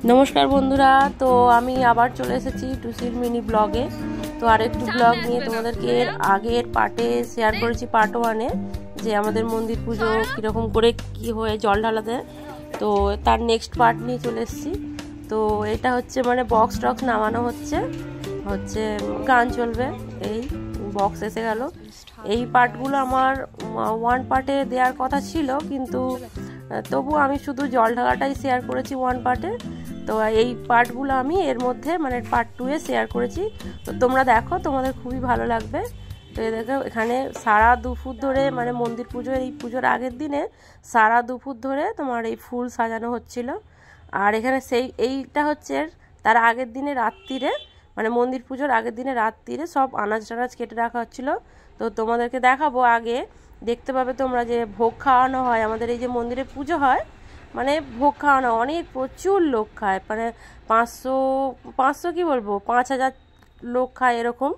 नमस्कार बंधुरा तो आमी आबार चले एसेছি টুসির মিনি ব্লগে। तो आरेकटू ब्लग নিয়ে তোমাদেরকে আগের পার্টে শেয়ার করেছি পার্ট 1 এ যে আমাদের মন্দির পুজো কি রকম করে কি হয়ে জল ঢালাতে। তো তার নেক্সট পার্ট নিয়ে চলে এসেছি। তো এটা হচ্ছে মানে বক্স টক্স নামানো হচ্ছে গান চলবে, এই বক্স এসে গেল। এই পার্টগুলো আমার ওয়ান পার্টে দেওয়ার কথা ছিল, কিন্তু তবু আমি শুধু জল ঢালাটাই শেয়ার করেছি ওয়ান পার্টে। তো এই পার্টগুলো আমি এর মধ্যে মানে পার্ট 2 এ শেয়ার করেছি। তো তোমরা দেখো, তোমাদের খুবই ভালো লাগবে। তো এই দেখো এখানে সারা 2 ফুট ধরে মানে মন্দির পুজো, এই পুজোর আগের দিনে সারা 2 ফুট ধরে তোমার এই ফুল সাজানো হচ্ছিল। আর এখানে এইটা হচ্ছে তার আগের দিনে রাত্রিরে, মানে মন্দির পুজোর আগের দিনে রাত্রিরে সব আনাজ টানাজ কেটে রাখা হচ্ছিল। তো তোমাদেরকে দেখাবো, আগে দেখতে পাবে তোমরা যে ভোগ খাওয়ানো হয়। আমাদের এই যে মন্দিরে পুজো হয় মানে ভোগ খাওয়ানো অনেক প্রচুর লোক খায়, মানে 500 কি বলবো 5000 লোক খায় এরকম,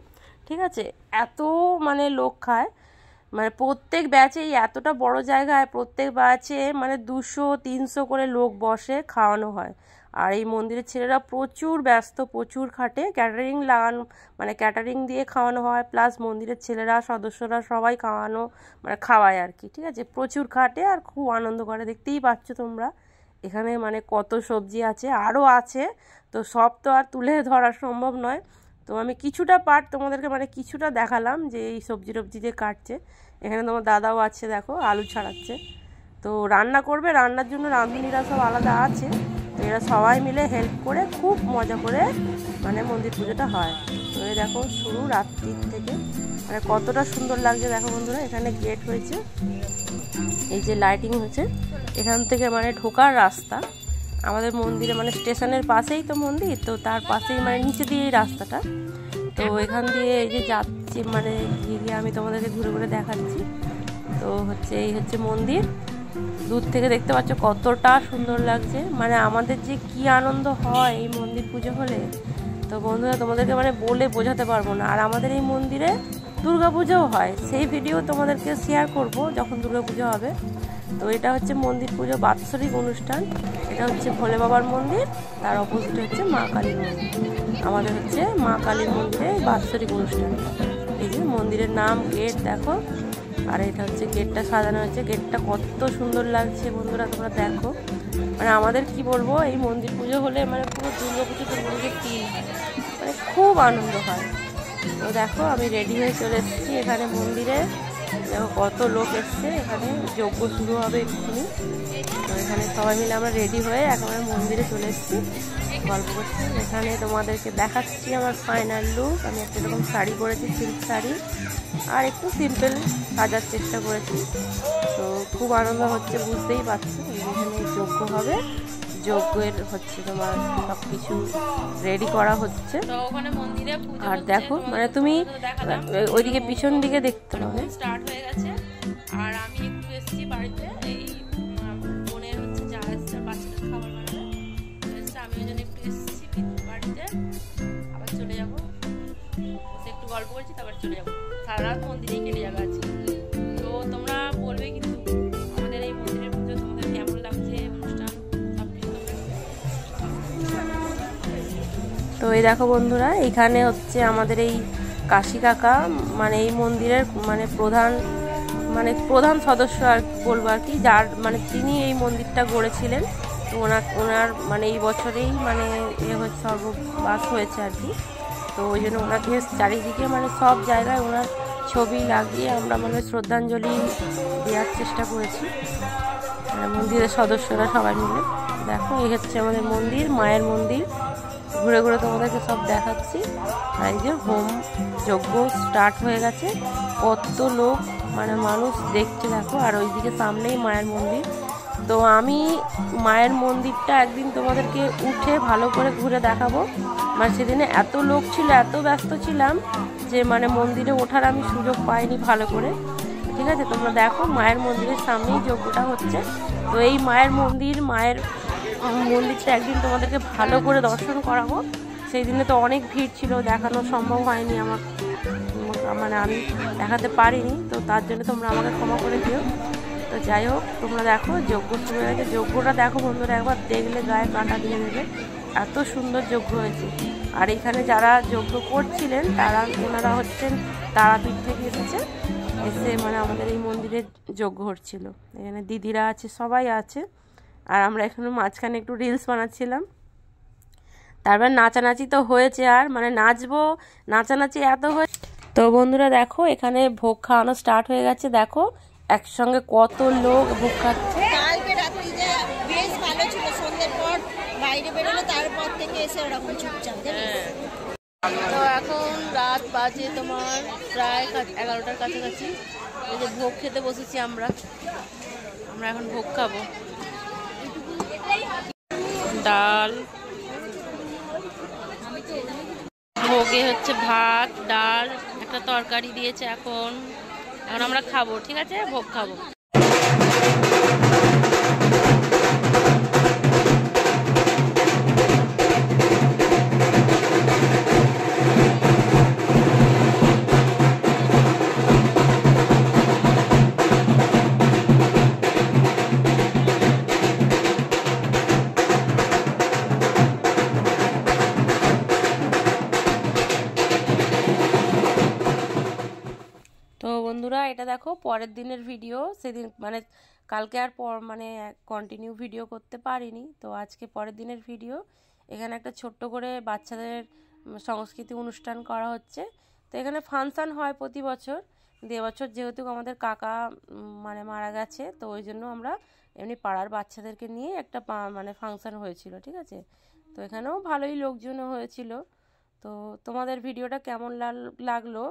ঠিক আছে। এত মানে লোক খায়, মানে প্রত্যেক ব্যাচেই এতটা বড় জায়গায় প্রত্যেক ব্যাচে মানে 200-300 করে লোক বসে খাওয়ানো হয়। আর এই মন্দিরের ছেলেরা প্রচুর ব্যস্ত, প্রচুর খাটে, ক্যাটারিং লাগানো মানে ক্যাটারিং দিয়ে খাওয়ানো হয়, প্লাস মন্দিরের ছেলেরা সদস্যরা সবাই মানে খাওয়ায় আর কি, ঠিক আছে। প্রচুর খাটে আর খুব আনন্দ করে, দেখতেই পাচ্ছ তোমরা এখানে মানে কত সবজি আছে, আরও আছে। তো সব তো আর তুলে ধরা সম্ভব নয়। তো আমি কিছুটা পার্ট তোমাদেরকে মানে কিছুটা দেখালাম যে এই সবজি টবজি যে কাটছে। এখানে তোমার দাদাও আছে, দেখো আলু ছাড়াচ্ছে। তো রান্না করবে, রান্নার জন্য রাঁধুনিরা সব আলাদা আছে। তো এরা সবাই মিলে হেল্প করে খুব মজা করে মানে মন্দির পুজোটা হয়। তো এই দেখো শুরু রাত্রির থেকে মানে কতটা সুন্দর লাগছে দেখো বন্ধুরা। এখানে গেট হয়েছে, এই যে লাইটিং হয়েছে, এখান থেকে মানে ঢোকার রাস্তা আমাদের মন্দিরে মানে স্টেশনের পাশেই তো মন্দির, তো তার পাশেই মানে নিচে দিয়ে এই রাস্তাটা। তো এখান দিয়ে এই যে যাচ্ছি মানে গিয়ে আমি তোমাদেরকে ঘুরে ঘুরে দেখাচ্ছি। তো হচ্ছে এই হচ্ছে মন্দির, দূর থেকে দেখতে পাচ্ছ কতটা সুন্দর লাগছে। মানে আমাদের যে কি আনন্দ হয় এই মন্দির পুজো হলে, তো বন্ধুরা তোমাদেরকে মানে বলে বোঝাতে পারবো না। আর আমাদের এই মন্দিরে দুর্গাপুজোও হয়, সেই ভিডিও তোমাদেরকে শেয়ার করব যখন দুর্গাপুজো হবে। তো এটা হচ্ছে মন্দির পুজো বাৎসরিক অনুষ্ঠান। এটা হচ্ছে ভোলে বাবার মন্দির, তার অপোজিটে হচ্ছে মা কালীর মন্দির। আমাদের হচ্ছে মা কালীর মন্দিরে বাৎসরিক অনুষ্ঠান। এই যে মন্দিরের নাম গেট দেখো, আর এটা হচ্ছে গেটটা সাজানো হয়েছে। গেটটা কত সুন্দর লাগছে বন্ধুরা, তোমরা দেখো। মানে আমাদের কি বলবো, এই মন্দির পুজো হলে মানে পুরো দুর্গাপুজো ফিল হয়, মানে খুব আনন্দ হয়। তো দেখো আমি রেডি হয়ে চলে এসেছি এখানে মন্দিরে। দেখো কত লোক এসছে, এখানে যজ্ঞ শুরু হবে এক্ষুনি। তো এখানে সবাই মিলে আমরা রেডি হয়ে একেবারে মন্দিরে চলে এসেছি, গল্প করছি। এখানে তোমাদেরকে দেখাচ্ছি আমার ফাইনাল লুক। আমি একটা এরকম শাড়ি পরেছি, সিল্ক শাড়ি, আর একটু সিম্পল সাজার চেষ্টা করেছি। তো খুব আনন্দ হচ্ছে, বুঝতেই পারছো। এখানে যজ্ঞ হবে, যজ্ঞের হচ্ছে তোমার সব কিছু রেডি করা হচ্ছে। আর দেখো মানে তুমি ওইদিকে পিছন দিকে দেখতে পাবে স্টার্ট হয়ে গেছে। আর আমি একটু এসেছি বাড়িতে, এই বোনের হচ্ছে যা এসছে বাচ্চাদের খাবার বানাবে, আমি ওই জন্য একটু এসেছি বাড়িতে। আবার চলে যাবো, একটু গল্প করছি তারপর চলে যাবো। সারা রাত মন্দিরেই কেটে যাবে আজকে। তো তোমরা বলবে কিন্তু আমাদের এই মন্দিরের পুজো তোমাদের কেমন লাগছে, অনুষ্ঠান সব কিছু। তো এই দেখো বন্ধুরা, এখানে হচ্ছে আমাদের এই কাশি কাকা, মানে এই মন্দিরের মানে প্রধান সদস্য আর বলবো আর কি, যার মানে তিনি এই মন্দিরটা গড়েছিলেন। তো ওনার মানে এই বছরেই মানে সর্ববাস হয়েছে আর কি। তো ওই জন্য ওনাকে চারিদিকে মানে সব জায়গায় ওনার ছবি লাগিয়ে আমরা মানে শ্রদ্ধাঞ্জলি দেওয়ার চেষ্টা করেছি, মানে মন্দিরের সদস্যরা সবাই মিলে। দেখো এই হচ্ছে আমাদের মন্দির, মায়ের মন্দির। ঘুরে ঘুরে তোমাদেরকে সব দেখাচ্ছি। আর এই যে হোম যজ্ঞ স্টার্ট হয়ে গেছে, কত লোক মানে মানুষ দেখছে দেখো। আর ওইদিকে সামনেই মায়ের মন্দির। তো আমি মায়ের মন্দিরটা একদিন তোমাদেরকে উঠে ভালো করে ঘুরে দেখাবো। মানে সেদিনে এত লোক ছিল, এত ব্যস্ত ছিলাম যে মানে মন্দিরে ওঠার আমি সুযোগ পাইনি ভালো করে, ঠিক আছে। তোমরা দেখো মায়ের মন্দিরের সামনেই যজ্ঞটা হচ্ছে। তো এই মায়ের মন্দিরটা একদিন তোমাদেরকে ভালো করে দর্শন করাবো। সেই দিনে তো অনেক ভিড় ছিল, দেখানো সম্ভব হয়নি আমার, মানে আমি দেখাতে পারিনি। তো তার জন্য তোমরা আমাকে ক্ষমা করে দিও। তো যাই হোক, তোমরা দেখো যজ্ঞ শুরু হয়েছে। যজ্ঞটা দেখো বন্ধুরা, একবার দেখলে গায়ে কাঁটা দিয়ে দেবে, এত সুন্দর যজ্ঞ হয়েছে। আর এখানে যারা যজ্ঞ করছিলেন ওনারা হচ্ছেন তারাপীঠ থেকে এসে মানে আমাদের এই মন্দিরে যজ্ঞ হচ্ছিল। এখানে দিদিরা আছে, সবাই আছে। আর আমরা এখানে মাঝখানে একটু রিলস বানাচ্ছিলাম। তারপর নাচানাচি তো হয়েছে, আর মানে নাচবো, নাচানাচি এত হয়েছে। তো বন্ধুরা দেখো, এখানে ভোগ খাওয়ানো স্টার্ট হয়ে গেছে। দেখো একসঙ্গে কত লোক ভোগ খাচ্ছে। কালকে রাত্রি যে বেশ ভালো ছিল, সন্ধ্যের পর বাইরে বেরোলে তারপর থেকে এসে ওরকম চুপচাপ। তো এখন রাত বাজে তোমার প্রায় 11টার কাছাকাছি। এই যে ভোগ খেতে বসেছি আমরা এখন ভোগ খাবো। ডাল, ভোগে হচ্ছে ভাত, ডাল, একটা তরকারি দিয়েছে। এখন আমরা খাবো, ঠিক আছে, ভোগ খাবো। তো বন্ধুরা এটা দেখো পরের দিনের ভিডিও। সেদিন মানে কালকে আর মানে কন্টিনিউ ভিডিও করতে পারিনি, তো আজকে পরের দিনের ভিডিও। এখানে একটা ছোট্ট করে বাচ্চাদের সংস্কৃতি অনুষ্ঠান করা হচ্ছে। তো এখানে ফাংশান হয় প্রতি বছর। এবছর যেহেতু আমাদের কাকা মানে মারা গেছে, তো ওই জন্য আমরা এমনি পাড়ার বাচ্চাদেরকে নিয়ে একটা মানে ফাংশান হয়েছিল, ঠিক আছে। তো এখানেও ভালোই লোকজন হয়েছিল। তো তোমাদের ভিডিওটা কেমন লাগলো